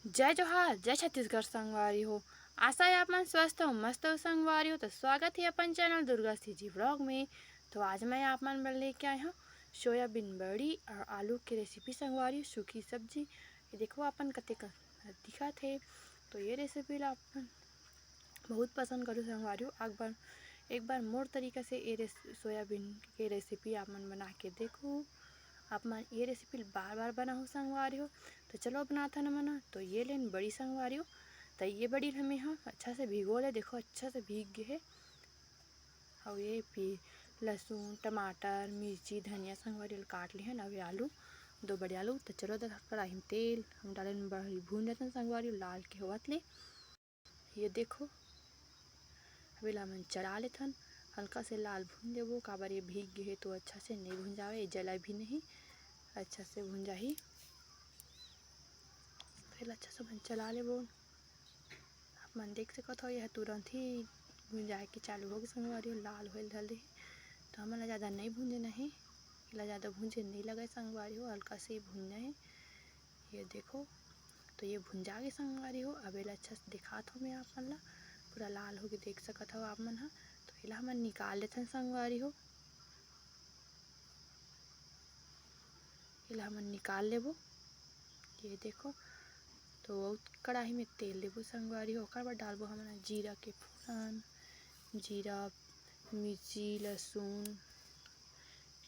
जय जोहार जय छत्तीसगढ़ संगवारी हो। आशा है आप मन स्वस्थ हो मस्त हो संगवारी हो। तो स्वागत है अपन चैनल दुर्गा जी व्लॉग में। तो आज मैं आप मन पर लेके आए हूँ सोयाबीन बड़ी और आलू की रेसिपी संगवारी सूखी सब्जी। ये देखो अपन कते का दिखा थे। तो ये रेसिपी ला अपन बहुत पसंद करूँ संगवारी हो। एक बार मोर तरीका से ये सोयाबीन की रेसिपी आप मन बना के देखो। आप मन ये रेसिपी बार बार बनाओ संगवारी हो। तो चलो बनाता न मना। तो ये लेन बड़ी संगवारी हो। तो ये बड़ी हमें हाँ अच्छा से भिगो ले। देखो अच्छा से भीग गए है। और ये भी लहसुन टमाटर मिर्ची धनिया संगवारी काट ली है। अब ये आलू दो बड़े आलू। तो चलो कढ़ाई में तेल हम डाले भून जाते हैं संगवारी लाल के होवत ले। ये देखो अभी मन चढ़ा लेते हैं। हल्का से लाल भून देवो काबर ये भीग गए है तो अच्छा से नहीं भून जावे। ये जला भी नहीं अच्छा से भून जाही। फिर अच्छा से मन चला ले वो आप मन देख सकत हो। यह तुरंत ही भून जाए के चालू हो गए संगवारी लाल होल धल दे। तो हमन ज़्यादा नहीं भूंजे नहीं इला ज़्यादा भूंजे नहीं लगे संगवारी हो हल्का से ही भूनना है। ये देखो तो ये भून जागे संगवारी हो। अब एला अच्छा से दिखात हो मैं आप मन ला पूरा लाल हो के देख सकत हो आप मन हा। तो एला हमन निकाल लेथन संगवारी हो। एला हमन निकाल लेबो। ये देखो तो कढ़ाई में तेल देबो संगवारी हो। ओकर बाद डालबो हमन जीरा के फोरन जीरा मिर्ची लहसुन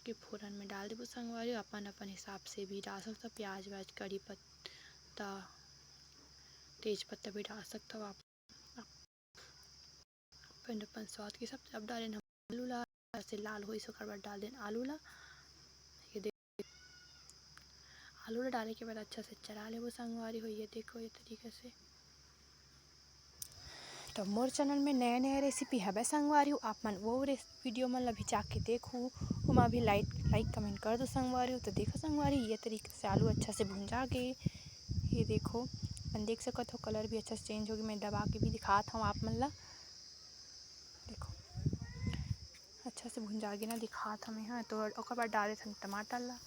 के फोरन में डाल देबो संगवारी हो। अपन अपन हिसाब से भी डाल सकते हो प्याज व्याज कड़ी पत्ता तेज पत्ता भी डाल सकते हो आप अपन अपन स्वाद के हिसाब से। अब डालें हम आलू ला से लाल हो ओकर बाद डाल दें आलू ला। ये देखो आलू ला डाले के बाद अच्छा से चला लेबो संगवारी हो। ये देखो ये तरीके से। तो मोर चैनल में नया नया रेसिपी है संगवारी हो। आप मन वो वीडियो मन ला भी जाके देखो ओमा भी लाइक कमेंट कर दो संगवारी हो। तो देखो संगवारी ये तरीके से आलू अच्छा से भून जागे। ये देखो अपन देख सकत हो कलर भी अच्छा से चेंज हो गया। मैं दबा के भी दिखात हूँ आप मन ला। देखो अच्छा से भून जागे ना दिखात हमें हाँ। तो ओकर बाद डाले थे टमाटर ला।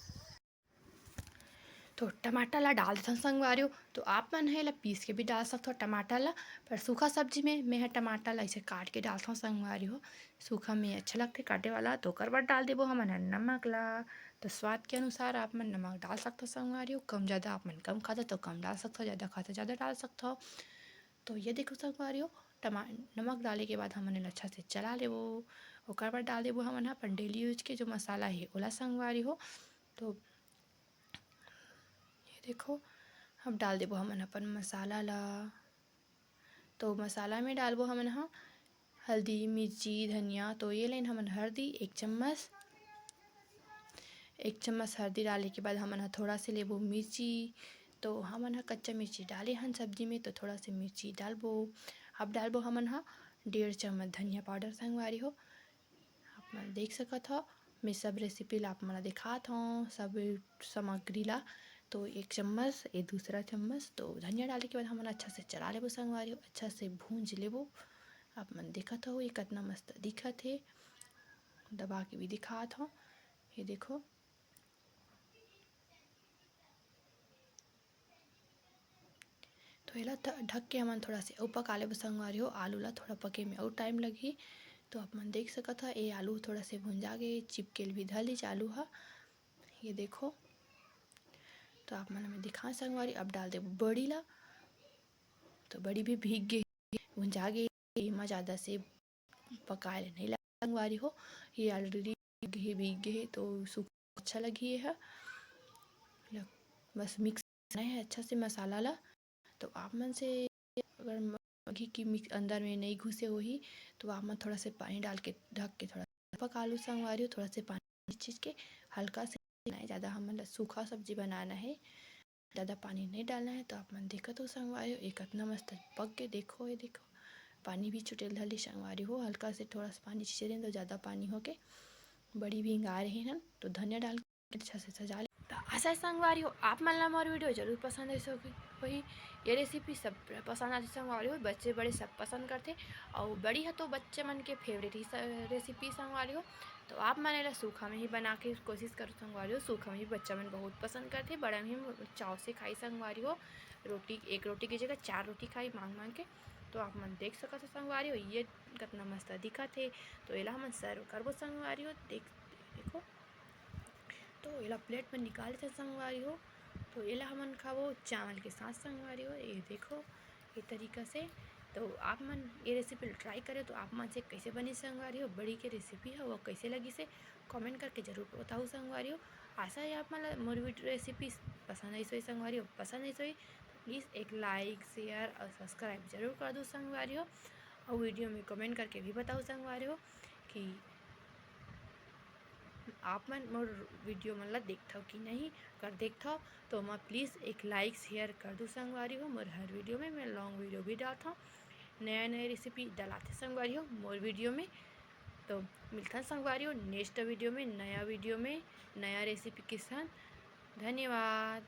तो टमाटर ला डाल देथन संगवारी हो। तो आप मन है ला पीस के भी डाल सकते हो टमाटर ला। पर सूखा सब्जी में मैं टमाटर ला ऐसे काट के डालता हूँ संगवारी हो। सूखा में अच्छा लगते काटे वाला। तो ओकर बाद डाल देबो हमन नमक ला। तो स्वाद के अनुसार आप मन नमक डाल सकते हो संगवारी हो। कम ज़्यादा आप मन कम खाते तो कम डाल सकते हो ज़्यादा खाते ज़्यादा डाल सकते हो। तो ये देखो संगवारी हो नमक डाले के बाद हमन अच्छा से चला लेबो। ओकर बाद डाल देबो हमन अपन डेली यूज के जो मसाला है ओला संगवारी हो। तो ये देखो अब डाल देबो हमन अपन मसाला ला। तो मसाला में डालबो हमन हल्दी मिर्ची धनिया। तो ये लेन हमन हल्दी एक चम्मच हल्दी डाले के बाद हमन थोड़ा से लेबो मिर्ची। तो हमन कच्चा मिर्ची डाले हन सब्जी में तो थोड़ा से मिर्ची डालबो। अब डालबो हमन 1.5 चम्मच धनिया पाउडर संगवारी हो। आप मन देख सकत हो मैं सब रेसिपी ला आप मन दिखात हूँ सब सामग्री ला। तो 1 चम्मच ये दूसरा चम्मच। तो धनिया डाले के बाद हमन अच्छा से चला लेबो संगवारी हो अच्छा से भूंज लेबो। आप मन देखत हो ये कितना मस्त दिखत है दबा के भी दिखात हो। ये देखो तो एला ढक के हमन थोड़ा से अउ पका लेबो संगवारी हो। आलू ला थोड़ा पके में और टाइम लगही। तो आप मन देख सकत हो ये आलू थोड़ा से भुन जागे चिपकेल भी धलिच आलू हा। ये देखो तो आप मन हमें दिखा संगवारी। अब डाल देबो बड़ी ला। तो बड़ी भी भीग गई भुन जागे एमा ज़्यादा से पकाए नहीं लगा संगवारी हो। ये ऑलरेडी भीग गए तो सूखा अच्छा लगी है। बस मिक्स करना है अच्छा से मसाला ला। तो आप मन से अगर मैगी की मिक्स अंदर में नहीं घुसे होही तो आप मन थोड़ा से पानी डाल के ढक के थोड़ा पका लो संगवारी हो। थोड़ा से पानी चीज के हल्का से नहीं ज़्यादा हमन सूखा सब्जी बनाना है ज़्यादा पानी नहीं डालना है। तो आप मन देखत हो संगवारी हो एक इतना मस्त पक के देखो। ये देखो पानी भी छुटेल धली संगवारी हो हल्का से थोड़ा सा पानी छींचे तो ज़्यादा पानी हो के बड़ी भी गा रही हैं। तो धनिया डाल के अच्छा से सजा ले। तो ऐसा संगवारी हो आप मन ला हमारी वीडियो जरूर पसंद है वही ये रेसिपी सब पसंद आती संगवारी हो। बच्चे बड़े सब पसंद करते और बड़ी है तो बच्चे मन के फेवरेट ही रेसिपी संगवारी हो। तो आप मन सूखा में ही बना के कोशिश करो संगवारी हो। सूखा में ही बच्चा मन बहुत पसंद करते बड़ा ही चाव से खाई संगवारी हो। रोटी, एक रोटी की जगह 4 रोटी खाई मांग मांग के। तो आप मन देख सकत हो संगवारी हो, ये कितना मस्त दिखत हे। तो एला हमन सर्व करबो संगवारी हो। देखो, तो एला प्लेट में निकाल थे संगवारी हो। तो एला हमन खाबो चावल के साथ संगवारी हो। ये देखो ये तरीका से। तो आप मन ये रेसिपी ट्राई करे तो आप मन से कैसे बनी संगवारी हो, बड़ी के रेसिपी है वो कैसे लगी से कमेंट करके जरूर बताओ संगवारी हो। आशा है आप मन मोर रेसिपी पसंद आई सोई संगवारी हो। पसंद आई सोई तो प्लीज़ एक लाइक शेयर और सब्सक्राइब जरूर कर दो संगवारी हो। और वीडियो में कमेंट करके भी बताओ संगवारी हो कि आप मन मोर वीडियो मन ला देखथव कि नहीं। अगर देखथव तो मैं प्लीज़ एक लाइक शेयर कर दूँ संगवारी हो। मोर हर वीडियो में मैं लॉन्ग वीडियो भी डालता हूँ, नया नया रेसिपी डलाते संगवारी हो मोर वीडियो में। तो मिलता है संगवारी हो नेक्स्ट वीडियो में, नया रेसिपी के साथ। धन्यवाद।